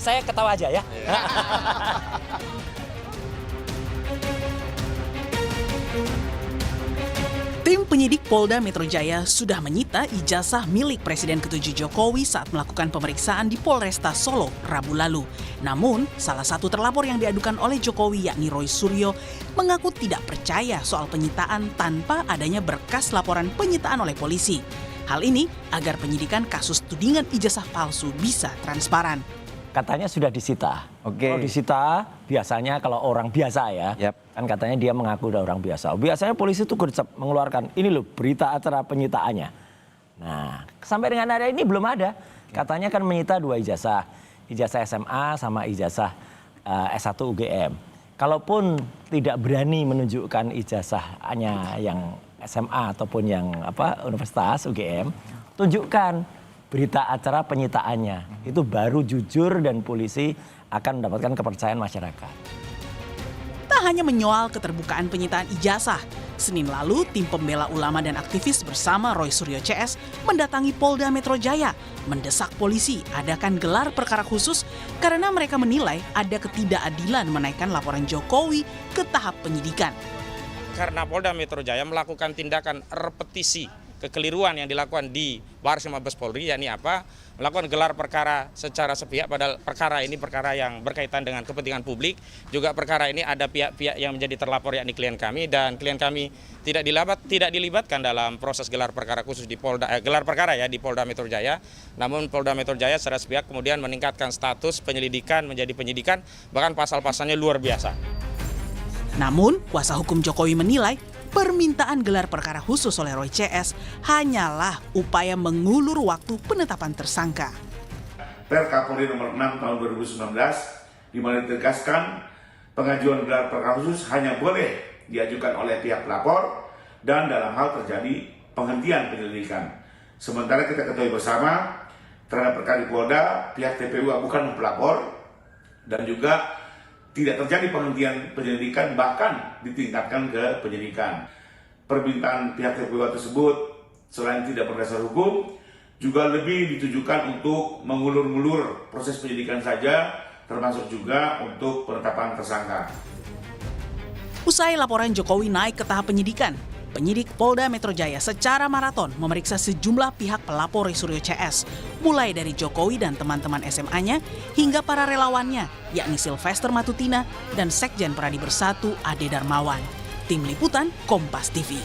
saya ketawa aja ya. Tim penyidik Polda Metro Jaya sudah menyita ijazah milik Presiden ke-7 Jokowi saat melakukan pemeriksaan di Polresta Solo Rabu lalu. Namun, salah satu terlapor yang diadukan oleh Jokowi yakni Roy Suryo mengaku tidak percaya soal penyitaan tanpa adanya berkas laporan penyitaan oleh polisi. Hal ini agar penyidikan kasus tudingan ijazah palsu bisa transparan. Katanya sudah disita. Oke. Kalau disita, biasanya kalau orang biasa ya, kan katanya dia mengaku udah orang biasa. Biasanya polisi itu mengeluarkan, ini loh berita acara penyitaannya. Nah, sampai dengan hari ini belum ada. Katanya kan menyita 2 ijazah. Ijazah SMA sama ijazah S1 UGM. Kalaupun tidak berani menunjukkan ijazahnya yang SMA ataupun yang Universitas UGM, tunjukkan berita acara penyitaannya. Itu baru jujur dan polisi akan mendapatkan kepercayaan masyarakat. Tak hanya menyoal keterbukaan penyitaan ijazah, Senin lalu tim pembela ulama dan aktivis bersama Roy Suryo CS mendatangi Polda Metro Jaya, mendesak polisi adakan gelar perkara khusus karena mereka menilai ada ketidakadilan menaikkan laporan Jokowi ke tahap penyidikan. Karena Polda Metro Jaya melakukan tindakan repetisi kekeliruan yang dilakukan di Baris Mabes Polri, yakni apa? Melakukan gelar perkara secara sepihak, padahal perkara ini perkara yang berkaitan dengan kepentingan publik. Juga perkara ini ada pihak-pihak yang menjadi terlapor, yakni klien kami, dan klien kami tidak dilibatkan dalam proses gelar perkara khusus di gelar perkara ya di Polda Metro Jaya. Namun Polda Metro Jaya secara sepihak kemudian meningkatkan status penyelidikan menjadi penyidikan, bahkan pasal-pasalnya luar biasa. Namun, kuasa hukum Jokowi menilai permintaan gelar perkara khusus oleh Roy CS hanyalah upaya mengulur waktu penetapan tersangka. Per Kapolri nomor 6 tahun 2019, di mana ditegaskan pengajuan gelar perkara khusus hanya boleh diajukan oleh pihak pelapor dan dalam hal terjadi penghentian penyelidikan. Sementara kita ketahui bersama terhadap perkara di Polda, pihak TPU bukan pelapor dan juga tidak terjadi penghentian penyelidikan, bahkan ditingkatkan ke penyidikan. Permintaan pihak TPU tersebut selain tidak berdasar hukum, juga lebih ditujukan untuk mengulur-ngulur proses penyidikan saja, termasuk juga untuk penetapan tersangka. Usai laporan Jokowi naik ke tahap penyidikan, penyidik Polda Metro Jaya secara maraton memeriksa sejumlah pihak pelapor Roy Suryo CS, mulai dari Jokowi dan teman-teman SMA-nya hingga para relawannya, yakni Sylvester Matutina dan Sekjen Pradi Bersatu Ade Darmawan. Tim Liputan Kompas TV.